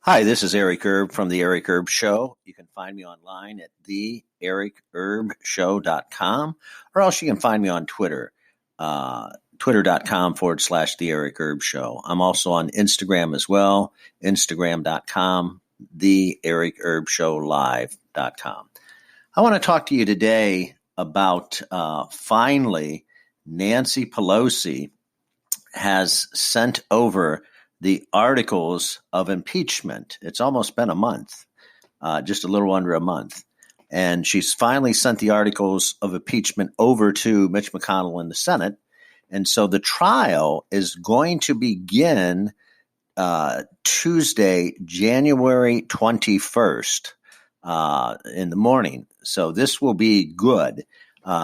Hi, this is Eric Erb from The Eric Erb Show. You can find me online at theericerbshow.com, or else you can find me on Twitter, twitter.com/The Eric Erb Show. I'm also on Instagram as well, instagram.com, The Eric Erb Show live.com. I want to talk to you today about finally Nancy Pelosi has sent over the articles of impeachment. It's almost been a month, just a little under a month. And she's finally sent the articles of impeachment over to Mitch McConnell in the Senate. And so the trial is going to begin Tuesday, January 21st in the morning. So this will be good.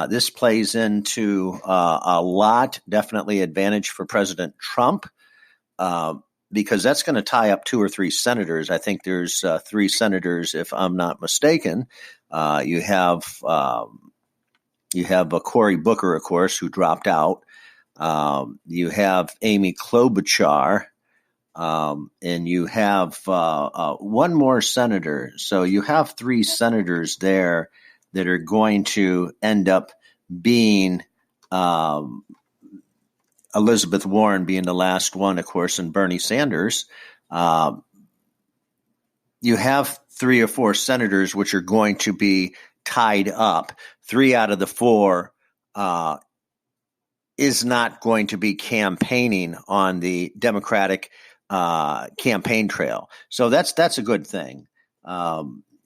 This plays into a lot, definitely advantage for President Trump. Because that's going to tie up 2 or 3 senators. I think there's 3 senators, if I'm not mistaken. You have Cory Booker, of course, who dropped out. You have Amy Klobuchar, and you have one more senator. So you have 3 senators there that are going to end up being Elizabeth Warren being the last one, of course, and Bernie Sanders. You have 3 or 4 senators which are going to be tied up. 3 out of the 4 is not going to be campaigning on the Democratic campaign trail. So that's a good thing.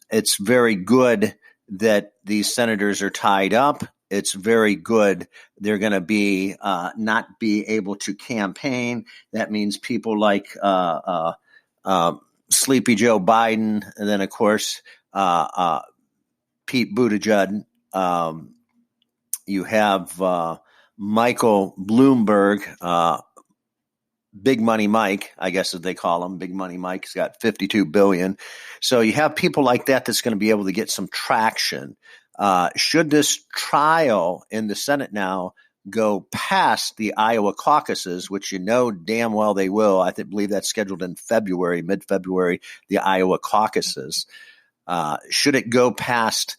It's very good that these senators are tied up. It's very good. They're going to be not be able to campaign. That means people like Sleepy Joe Biden, and then of course Pete Buttigieg. You have Michael Bloomberg, Big Money Mike, I guess as they call him. Big Money Mike's got $52 billion. So you have people like that that's going to be able to get some traction. Should this trial in the Senate now go past the Iowa caucuses, which you know damn well they will, I believe that's scheduled in February, mid-February, the Iowa caucuses. Should it go past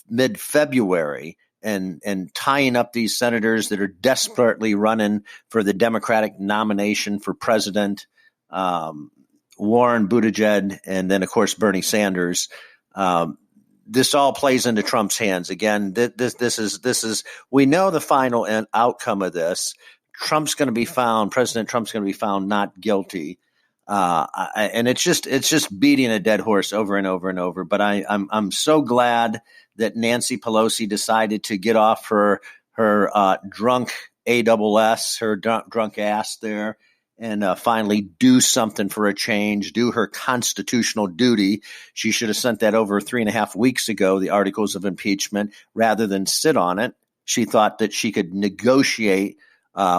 mid-February and tying up these senators that are desperately running for the Democratic nomination for president, Warren, Buttigieg, and then, of course, Bernie Sanders, this all plays into Trump's hands. Again, this is we know the final outcome of this. President Trump's going to be found not guilty. And it's just beating a dead horse over and over and over. But I'm so glad that Nancy Pelosi decided to get off her drunk ASS, her drunk ass there, and finally do something for a change, do her constitutional duty. She should have sent that over 3.5 weeks ago, the articles of impeachment, rather than sit on it. She thought that she could negotiate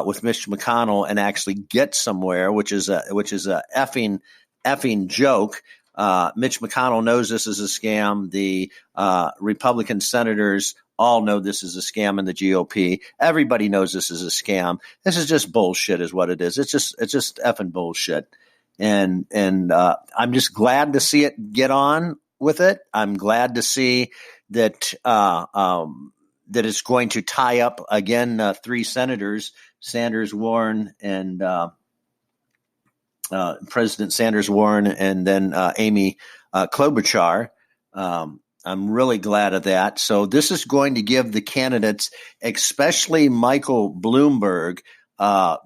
with Mitch McConnell and actually get somewhere, which is a effing joke. Mitch McConnell knows this is a scam. The Republican senators all know this is a scam in the GOP. Everybody knows this is a scam. This is just bullshit is what it is. It's just effing bullshit. And I'm just glad to see it get on with it. I'm glad to see that that it's going to tie up again 3 senators, Sanders, Warren, and President Sanders, Warren, and then Amy Klobuchar. I'm really glad of that. So this is going to give the candidates, especially Michael Bloomberg,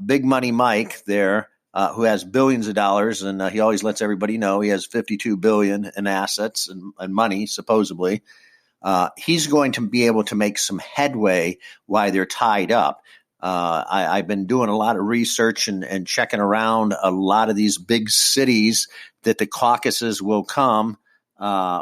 Big Money Mike there, who has billions of dollars, and he always lets everybody know he has $52 billion in assets and money, supposedly. He's going to be able to make some headway while they're tied up. I've been doing a lot of research and checking around a lot of these big cities that the caucuses will come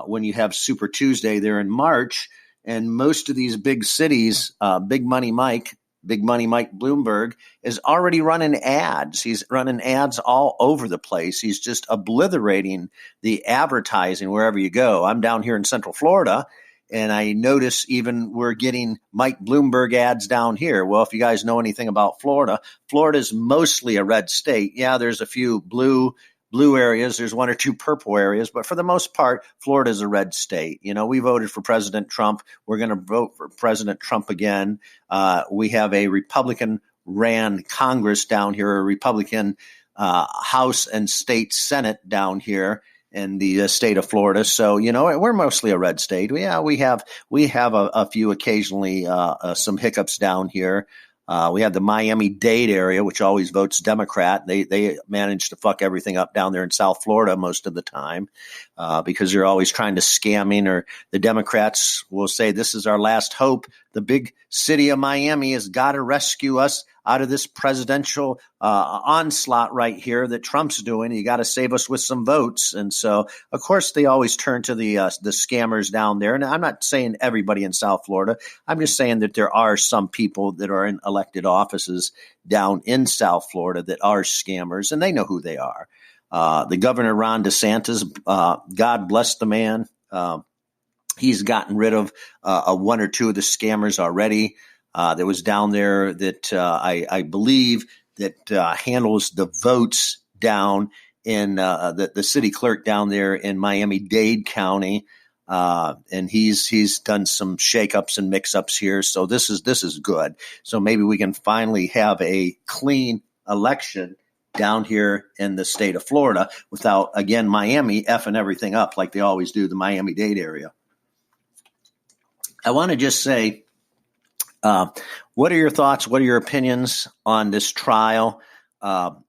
when you have Super Tuesday there in March. And most of these big cities, Big Money Mike Bloomberg is already running ads. He's running ads all over the place. He's just obliterating the advertising wherever you go. I'm down here in Central Florida, and I notice even we're getting Mike Bloomberg ads down here. Well, if you guys know anything about Florida, Florida is mostly a red state. Yeah, there's a few blue blue areas. There's one or two purple areas, but for the most part, Florida is a red state. We voted for President Trump. We're going to vote for President Trump again. We have a Republican-ran Congress down here, a Republican House and State Senate down here in the state of Florida. So, we're mostly a red state. Yeah, we have a few occasionally some hiccups down here. We have the Miami-Dade area, which always votes Democrat. They manage to fuck everything up down there in South Florida most of the time because they're always trying to scamming, or the Democrats will say, this is our last hope. The big city of Miami has got to rescue us out of this presidential onslaught right here that Trump's doing. You got to save us with some votes. And so, of course, they always turn to the scammers down there. And I'm not saying everybody in South Florida. I'm just saying that there are some people that are in elected offices down in South Florida that are scammers, and they know who they are. The governor, Ron DeSantis, God bless the man. He's gotten rid of one or two of the scammers already. That was down there that I believe that handles the votes down in the city clerk down there in Miami-Dade County, and he's done some shakeups and mix-ups here. So this is good. So maybe we can finally have a clean election down here in the state of Florida without, again, Miami effing everything up like they always do, the Miami-Dade area. I want to just say, what are your thoughts? What are your opinions on this trial? What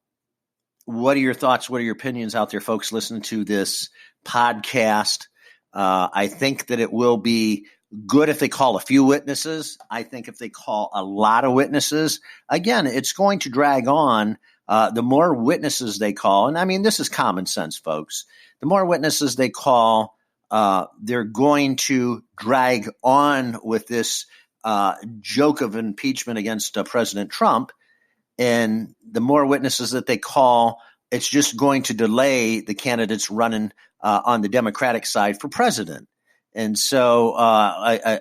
are your thoughts? What are your opinions out there, folks, listening to this podcast? I think that it will be good if they call a few witnesses. I think if they call a lot of witnesses, again, it's going to drag on. The more witnesses they call, and I mean, this is common sense, folks. The more witnesses they call, they're going to drag on with this joke of impeachment against President Trump. And the more witnesses that they call, it's just going to delay the candidates running on the Democratic side for president. And so,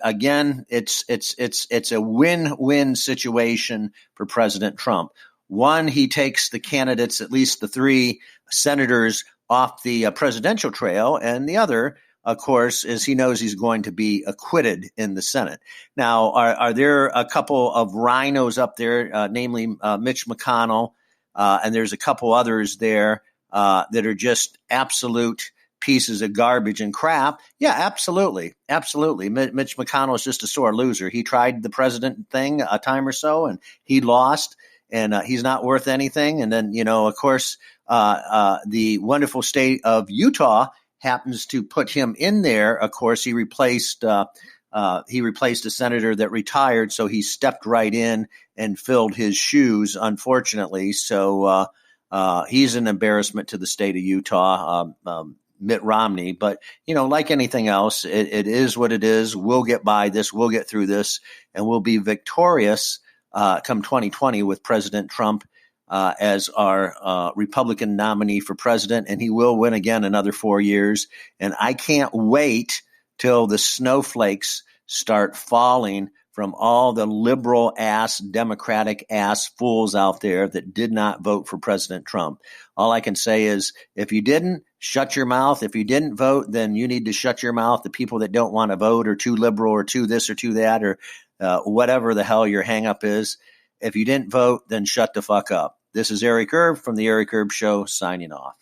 again, it's a win-win situation for President Trump. One, he takes the candidates, at least the three senators, off the presidential trail, and the other, of course, is he knows he's going to be acquitted in the Senate. Now, are there a couple of rhinos up there, namely Mitch McConnell, and there's a couple others there that are just absolute pieces of garbage and crap? Yeah, absolutely. Absolutely. Mitch McConnell is just a sore loser. He tried the president thing a time or so, and he lost, and he's not worth anything. And then, of course, the wonderful state of Utah happens to put him in there. Of course, he replaced a senator that retired, so he stepped right in and filled his shoes, unfortunately. So he's an embarrassment to the state of Utah, Mitt Romney. But, like anything else, it is what it is. We'll get by this. We'll get through this, and we'll be victorious come 2020 with President Trump as our Republican nominee for president, and he will win again another 4 years. And I can't wait till the snowflakes start falling from all the liberal-ass, Democratic-ass fools out there that did not vote for President Trump. All I can say is, if you didn't, shut your mouth. If you didn't vote, then you need to shut your mouth. The people that don't want to vote are too liberal or too this or too that, or whatever the hell your hang-up is. If you didn't vote, then shut the fuck up. This is Eric Erb from The Eric Erb Show, signing off.